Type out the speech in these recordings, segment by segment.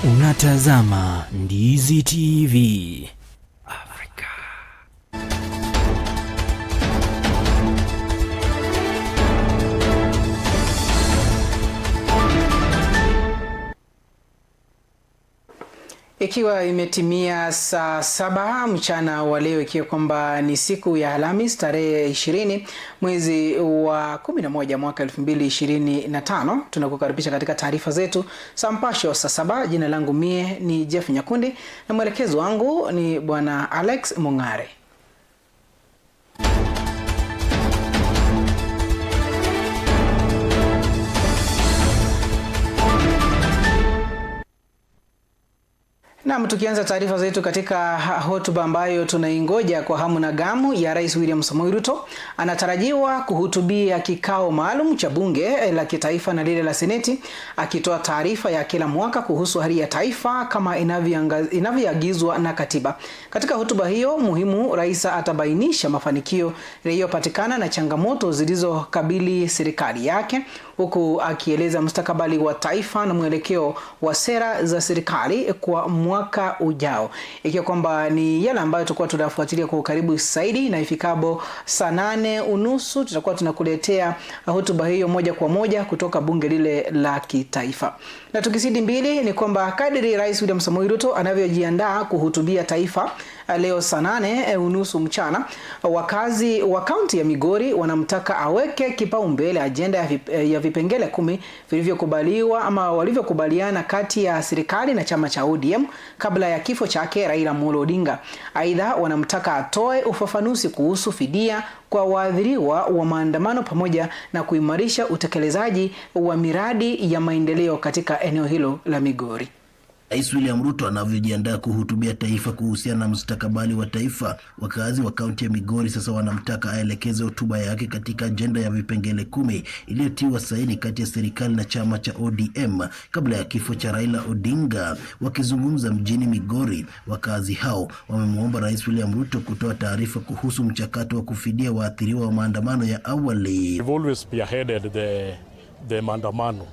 Unatazama Ndizi TV Afrika. Ikiwa imetimia saa 7 mchana wa leo, ikiwa kwamba ni siku ya Alhamisi tarehe 20 mwezi wa 11 mwaka 2025, tunakukaribisha katika taarifa zetu Sampasho saa 7. Jina langu mie ni Jeff Nyakundi na mwelekezo wangu ni Bwana Alex Mungare. Na tukianza taarifa zetu katika hotuba ambayo tunaingoja kwa hamu na gamu ya Rais William Samoei Ruto, anatarajiwa kuhutubia kikao maalum cha bunge la kitaifa na lile la seneti, akitoa taarifa ya kila mwaka kuhusu hali ya taifa kama inavyoagizwa na katiba. Katika hotuba hiyo muhimu, rais atabainisha mafanikio yaliyopatikana na changamoto zilizokabili serikali yake, huku akieleza mustakabali wa taifa na mwelekeo wa sera za serikali kwa mwaka ujao, ikiwa kwamba ni yale ambayo tutakuwa tunafuatilia kwa karibu zaidi, na ifikabo saa 8:30 tutakuwa tunakuletea hotuba hiyo moja kwa moja kutoka bunge lile la kitaifa. Na tukizidi mbili ni kwamba kadiri Rais William Samoei Ruto anavyojiandaa kuhutubia taifa leo saa 8:30 mchana, wakazi wa kaunti ya Migori wanamtaka aweke kipaumbele ajenda ya vipengele 10 vilivyokubaliwa ama walivyokubaliana kati ya serikali na chama cha ODM kabla ya kifo chake Raila Amolo Odinga. Aidha, wanamtaka atoe ufafanuzi kuhusu fidia kwa waathiriwa wa maandamano pamoja na kuimarisha utekelezaji wa miradi ya maendeleo katika eneo hilo la Migori. Rais William Ruto anavyojiandaa kuhutubia taifa kuhusiana na mustakabali wa taifa, wakazi wa kaunti ya Migori sasa wanamtaka aelekeze hotuba yake katika ajenda ya vipengele 10 iliyotiwa saini kati ya serikali na chama cha ODM kabla ya kifo cha Raila Odinga. Wakizungumza mjini Migori, wakazi hao wamemwomba Rais William Ruto kutoa taarifa kuhusu mchakato wa kufidia waathiriwa wa maandamano ya awali. We've always spearheaded the maandamano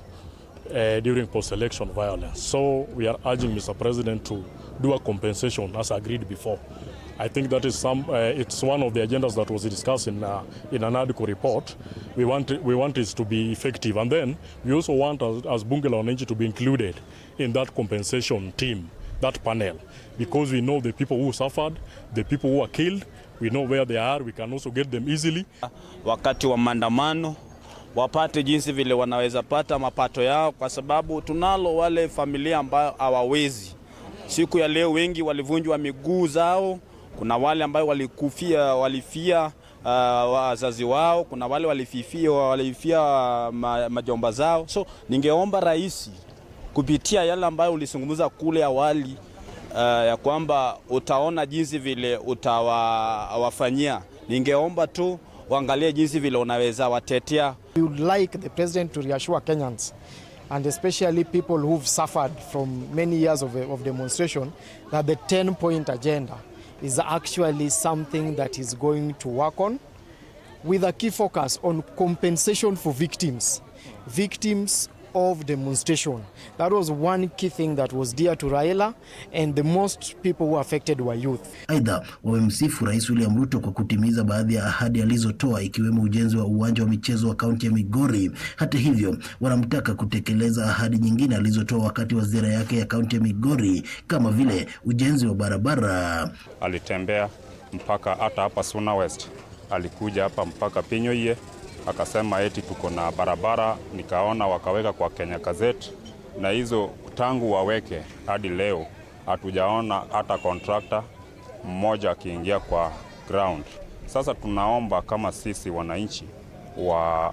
during post-election violence. So we are urging Mr. President to do a compensation as agreed before. I think that is it's one of the agendas that was discussed in an ADCO report. We want it to be effective, and then we also want as Bunge la Wananchi to be included in that compensation team, that panel, because we know the people who suffered, the people who are killed, we know where they are, we can also get them easily. Wakati wa maandamano wapate jinsi vile wanaweza pata mapato yao, kwa sababu tunalo wale familia ambao hawawezi. Siku ya leo wengi walivunjwa miguu zao, kuna wale ambao walifia wazazi wao, kuna wale walifia majomba zao. So ningeomba rais kupitia yale ambayo ulisungumuza kule awali, ya kwamba utaona jinsi vile utawafanyia. Ningeomba tu waangalie jinsi vile unaweza watetea. We would like the president to reassure Kenyans, and especially people who've suffered from many years of demonstration, that the 10-point agenda is actually something that is going to work on, with a key focus on compensation for victims of demonstration. That was one key thing that was dear to Raila, and the most people who affected were youth. Aidha, wamemsifu Rais William Ruto kwa kutimiza baadhi ya ahadi alizotoa, ikiwemo ujenzi wa uwanja wa michezo wa kaunti ya Migori. Hata hivyo, wanamtaka kutekeleza ahadi nyingine alizotoa wakati wa ziara yake ya kaunti ya Migori, kama vile ujenzi wa barabara. Alitembea mpaka hata hapa Suna West, alikuja hapa mpaka Pinyoye, akasema eti tuko na barabara. Nikaona wakaweka kwa Kenya Gazette, na hizo tangu waweke hadi leo hatujaona hata contractor mmoja akiingia kwa ground. Sasa tunaomba kama sisi wananchi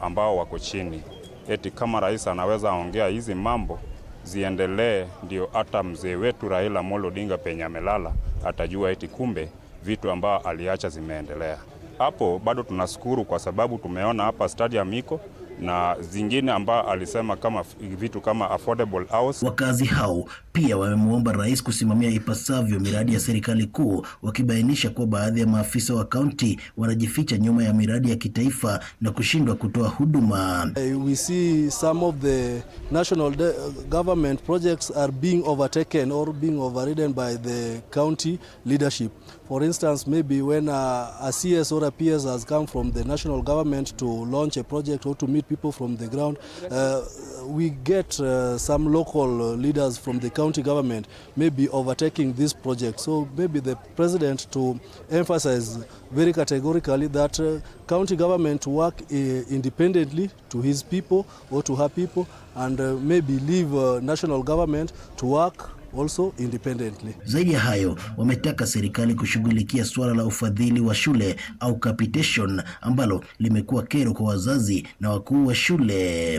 ambao wako chini, eti kama rais anaweza ongea hizi mambo ziendelee, ndio hata mzee wetu Raila Amolo Odinga penye amelala atajua eti kumbe vitu ambao aliacha zimeendelea. Hapo bado tunashukuru kwa sababu tumeona hapa stadium iko na zingine ambayo alisema kama vitu kama affordable house. Wakazi hao pia wamemwomba rais kusimamia ipasavyo miradi ya serikali kuu, wakibainisha kuwa baadhi ya maafisa wa kaunti wanajificha nyuma ya miradi ya kitaifa na kushindwa kutoa huduma. We see some of the national government projects are being overtaken or being overridden by the county leadership. For instance, maybe when a CS or a PS has come from the national government to launch a project or to meet people from the ground, we get some local leaders from the county government maybe overtaking this project. So maybe the president to emphasize very categorically that county government work independently to his people or to her people, and maybe leave national government to work also independently. Zaidi ya hayo, wametaka serikali kushughulikia swala la ufadhili wa shule au capitation ambalo limekuwa kero kwa wazazi na wakuu wa shule.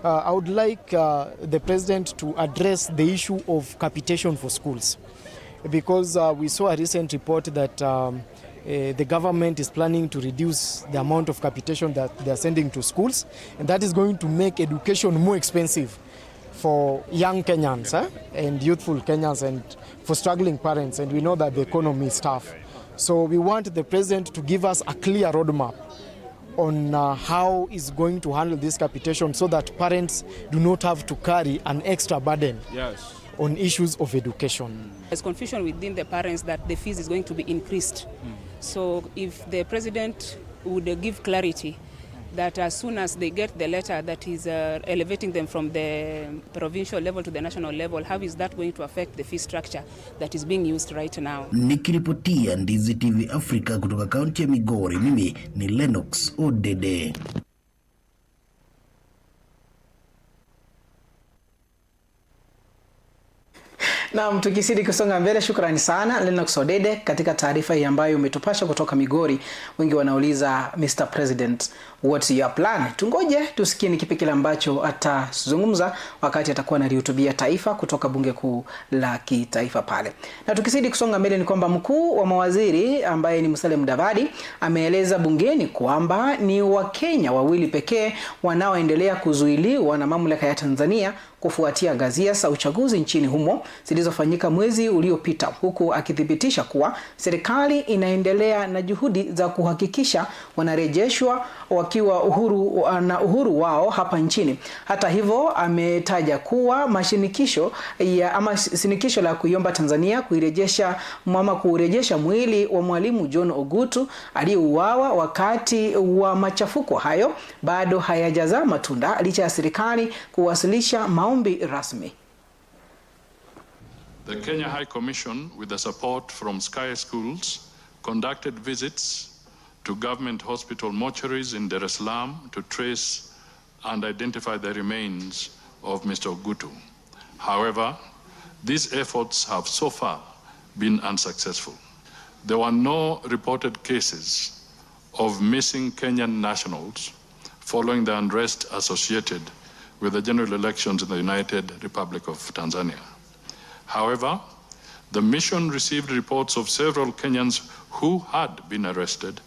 I would like the president to address the issue of capitation for schools, because we saw a recent report that the government is planning to reduce the amount of capitation that they are sending to schools, and that is going to make education more expensive for young Kenyans and youthful Kenyans and for struggling parents, and we know that the economy is tough. So we want the president to give us a clear roadmap on how he's going to handle this capitation so that parents do not have to carry an extra burden on issues of education. There's confusion within the parents that the fees is going to be increased. So if the president would give clarity that as soon as they get the letter that is elevating them from the provincial level to the national level, how is that going to affect the fee structure that is being used right now? Nikiripotia Ndizi TV Africa kutoka kaunti ya Migori, mimi ni Lennox Odede. Na tukisidi kusonga mbele, shukrani sana Lennox Odede katika taarifa hii ambayo umetupasha kutoka Migori. Wengi wanauliza Mr. President, what's your plan? Tungoje tusikie ni kipi kile ambacho atazungumza wakati atakuwa analihutubia taifa kutoka bunge kuu la kitaifa pale. Na tukisidi kusonga mbele ni kwamba mkuu wa mawaziri ambaye ni Musalia Mudavadi ameeleza bungeni kwamba ni Wakenya wawili pekee wanaoendelea kuzuiliwa na mamlaka ya Tanzania kufuatia ghasia za uchaguzi nchini humo zilizofanyika mwezi uliopita, huku akithibitisha kuwa serikali inaendelea na juhudi za kuhakikisha wanarejeshwa wakiwa uhuru wao hapa nchini. Hata hivyo ametaja kuwa sinikisho la kuiomba Tanzania kurejesha mwili wa Mwalimu John Ogutu aliyeuawa wakati wa machafuko hayo bado hayajazaa matunda licha ya serikali kuwasilisha maombi rasmi. The Kenya High Commission, with the support from Sky Schools, conducted visits to government hospital mortuaries in Dar es Salaam to trace and identify the remains of Mr. Ogutu. However, these efforts have so far been unsuccessful. There were no reported cases of missing Kenyan nationals following the unrest associated with the general elections in the United Republic of Tanzania. However, the mission received reports of several Kenyans who had been arrested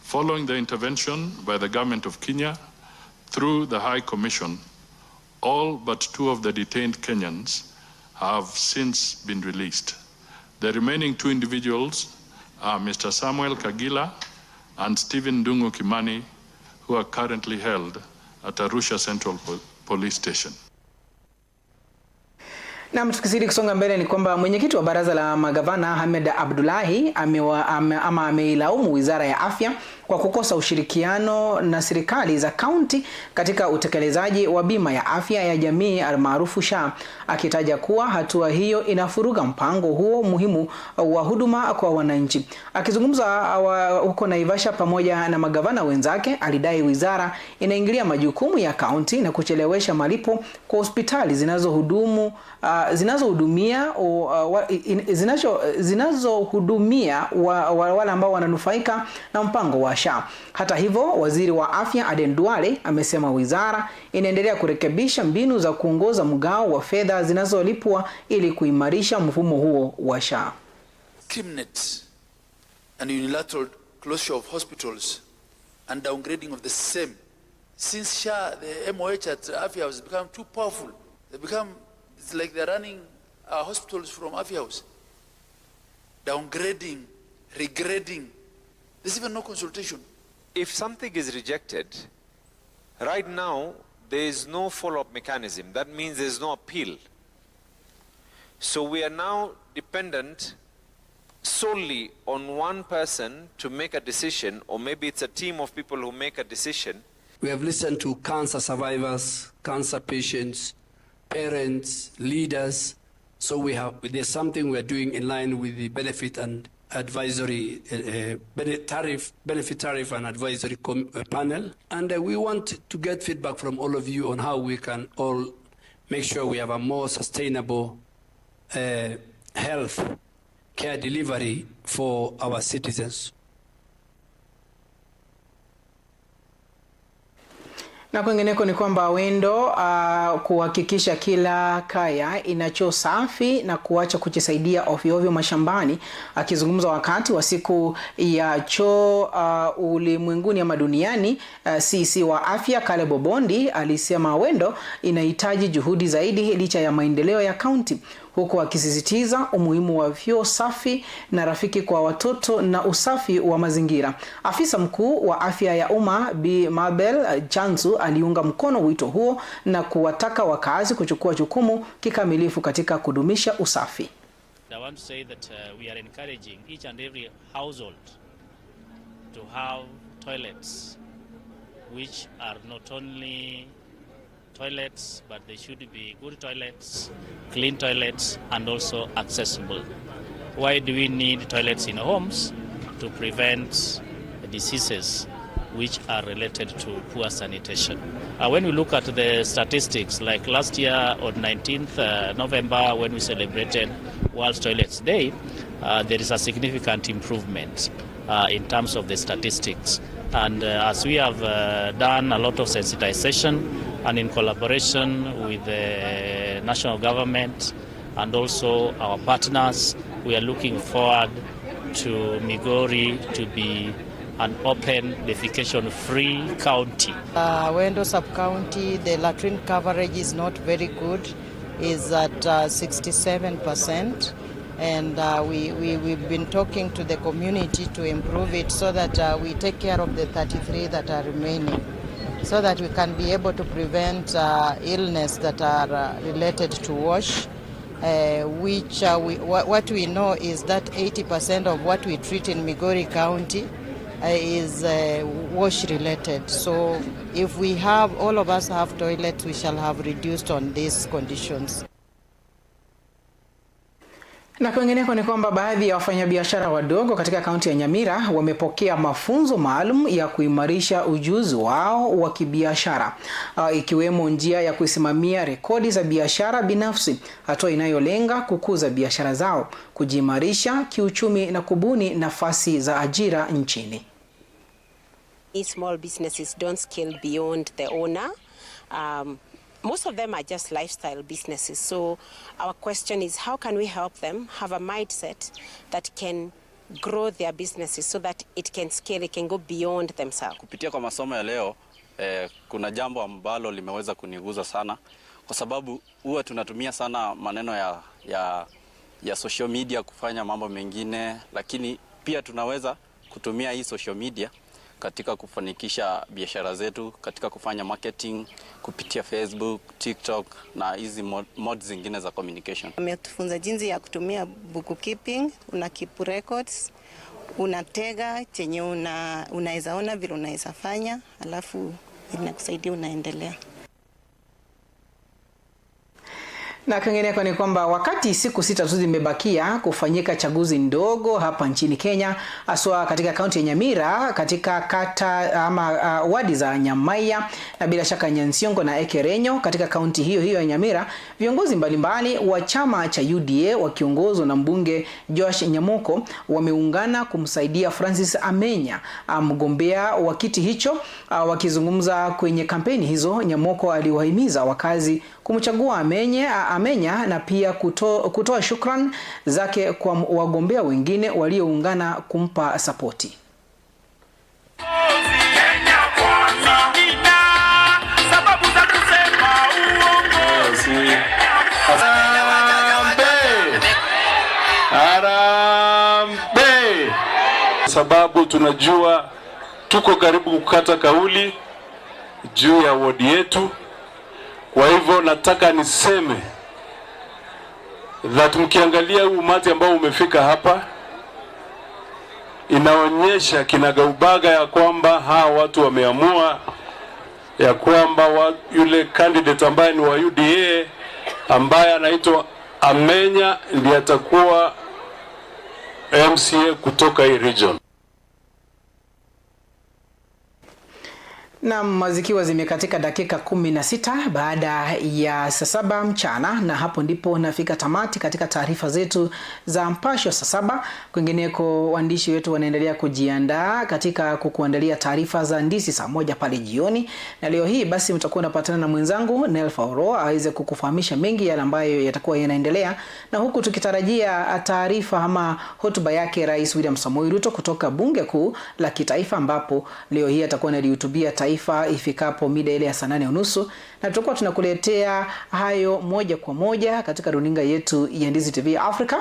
following the intervention by the government of Kenya through the High Commission. All but 2 of the detained Kenyans have since been released. The remaining 2 individuals are Mr. Samuel Kagila and Stephen Dungu Kimani, who are currently held at Arusha Central Police Station. Na tukizidi kusonga mbele ni kwamba mwenyekiti wa baraza la magavana Ahmed Abdullahi ameilaumu Wizara ya Afya kwa kukosa ushirikiano na serikali za kaunti katika utekelezaji wa bima ya afya ya jamii almaarufu SHA, akitaja kuwa hatua hiyo inafuruga mpango huo muhimu wa huduma kwa wananchi. Akizungumza huko Naivasha pamoja na magavana wenzake, alidai wizara inaingilia majukumu ya kaunti na kuchelewesha malipo kwa hospitali zinazohudumia wale ambao wananufaika na mpango wa SHA. Hata hivyo, waziri wa afya Aden Duale amesema wizara inaendelea kurekebisha mbinu za kuongoza mgao wa fedha zinazolipwa ili kuimarisha mfumo huo wa SHA. Discriminate and unilateral closure of hospitals and downgrading of the same Since SHA, the MOH at Afya House has become too powerful. It's like they're running hospitals from Afya House. Downgrading, regrading. There's even no consultation. If something is rejected, right now, there is no follow-up mechanism. That means there's no appeal. So we are now dependent solely on one person to make a decision, or maybe it's a team of people who make a decision. We have listened to cancer survivors, cancer patients, parents, leaders. So there's something we're doing in line with the benefit and advisory benefit tariff and advisory panel. And we want to get feedback from all of you on how we can all make sure we have a more sustainable health care delivery for our citizens. Na kwingineko ni kwamba Wendo kuhakikisha kila kaya ina choo safi na kuacha kujisaidia ovyo ovyo mashambani. Akizungumza wakati wa siku ya choo ulimwenguni ama duniani, CC wa afya Caleb Obondi alisema Wendo inahitaji juhudi zaidi licha ya maendeleo ya kaunti, huku akisisitiza umuhimu wa vyoo safi na rafiki kwa watoto na usafi wa mazingira. Afisa mkuu wa afya ya umma Bi Mabel Chanzu aliunga mkono wito huo na kuwataka wakazi kuchukua jukumu kikamilifu katika kudumisha usafi. I want to say that we are encouraging each and every household to have toilets which are not only toilets, but they should be good toilets, clean toilets, and also accessible. Why do we need toilets in homes? To prevent diseases which are related to poor sanitation. When we look at the statistics, like last year on 19th November when we celebrated World Toilets Day, there is a significant improvement in terms of the statistics. And as we have done a lot of sensitization, and in collaboration with the national government and also our partners, we are looking forward to Migori to be an open, defecation-free county. Wendo sub-county, the latrine coverage is not very good, is at 67%. And we've been talking to the community to improve it so that we take care of the 33 that are remaining, so that we can be able to prevent illness that are related to wash, which what we know is that 80% of what we treat in Migori County is wash related. So if we have, all of us have toilets, we shall have reduced on these conditions. Na kwingineko ni kwamba baadhi ya wafanyabiashara wadogo katika kaunti ya Nyamira wamepokea mafunzo maalum ya kuimarisha ujuzi wao wa kibiashara, ikiwemo njia ya kusimamia rekodi za biashara binafsi, hatua inayolenga kukuza biashara zao, kujimarisha kiuchumi na kubuni nafasi za ajira nchini. Small businesses don't scale beyond the owner. Most of them are just lifestyle businesses. So our question is, how can we help them have a mindset that can grow their businesses so that it can scale, it can go beyond themselves? Kupitia kwa masomo ya leo, kuna jambo ambalo limeweza kuniguza sana, kwa sababu huwa tunatumia sana maneno ya social media kufanya mambo mengine, lakini pia tunaweza kutumia hii social media katika kufanikisha biashara zetu, katika kufanya marketing kupitia Facebook, TikTok na hizi modes zingine za communication. Wametufunza jinsi ya kutumia bookkeeping, una keep records, unatega chenye unaweza ona vile unaweza fanya, alafu inakusaidia unaendelea. Na kwingineko ni kwamba wakati siku 6 tu zimebakia kufanyika chaguzi ndogo hapa nchini Kenya, haswa katika kaunti ya Nyamira, katika kata ama wadi za Nyamaiya na bila shaka Nyansiongo na Ekerenyo katika kaunti hiyo ya Nyamira, viongozi mbalimbali wa chama cha UDA wakiongozwa na mbunge Josh Nyamoko wameungana kumsaidia Francis Amenya, mgombea wa kiti hicho. Wakizungumza kwenye kampeni hizo, Nyamoko aliwahimiza wakazi kumchagua Amenya na pia kutoa shukran zake kwa wagombea wengine walioungana kumpa sapoti. sababu tunajua tuko karibu kukata kauli juu ya wodi yetu. Kwa hivyo nataka niseme that mkiangalia umati ambao umefika hapa, inaonyesha kinagaubaga ya kwamba hawa watu wameamua ya kwamba yule candidate ambaye ni wa UDA ambaye anaitwa Amenya ndiye atakuwa MCA kutoka hii region. Na zikiwa zimekatika dakika 16 baada ya saa 7 mchana, na hapo ndipo nafika tamati katika taarifa zetu za Mpasho saa 7. Kwingineko waandishi wetu wanaendelea kujiandaa katika kukuandalia taarifa za Ndisi saa 1 pale jioni, na leo hii basi mtakuwa unapatana na mwenzangu Nelfa Oro aweze kukufahamisha mengi yale ambayo yatakuwa yanaendelea, na huku tukitarajia taarifa ama hotuba yake Rais William Samoei Ruto kutoka Bunge Kuu la Kitaifa, ambapo leo hii atakuwa anahutubia taifa ifikapo mida ile ya saa 8:30, na tutakuwa tunakuletea hayo moja kwa moja katika runinga yetu ya Ndizi TV Africa.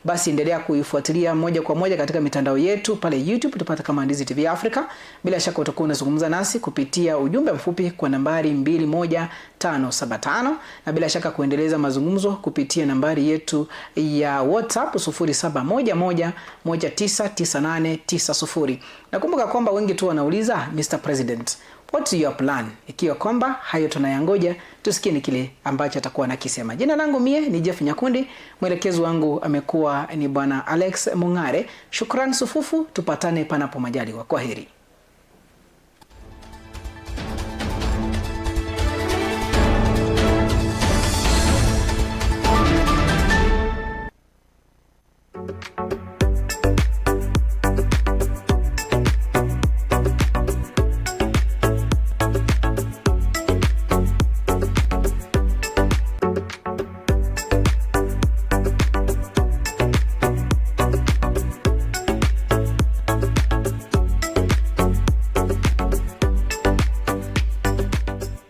Basi endelea kuifuatilia moja kwa moja katika mitandao yetu pale YouTube, tupata kama Ndizi TV Africa. Bila shaka utakuwa unazungumza nasi kupitia ujumbe mfupi kwa nambari 21575, na bila shaka kuendeleza mazungumzo kupitia nambari yetu ya WhatsApp 0711199890. Nakumbuka kwamba wengi tu wanauliza Mr. President, what's your plan? Ikiwa kwamba hayo tunayangoja, tusikie ni kile ambacho atakuwa nakisema. Jina langu mie ni Jeff Nyakundi, mwelekezo wangu amekuwa ni Bwana Alex Mungare. Shukrani sufufu, tupatane panapo majaliwa. Kwaheri.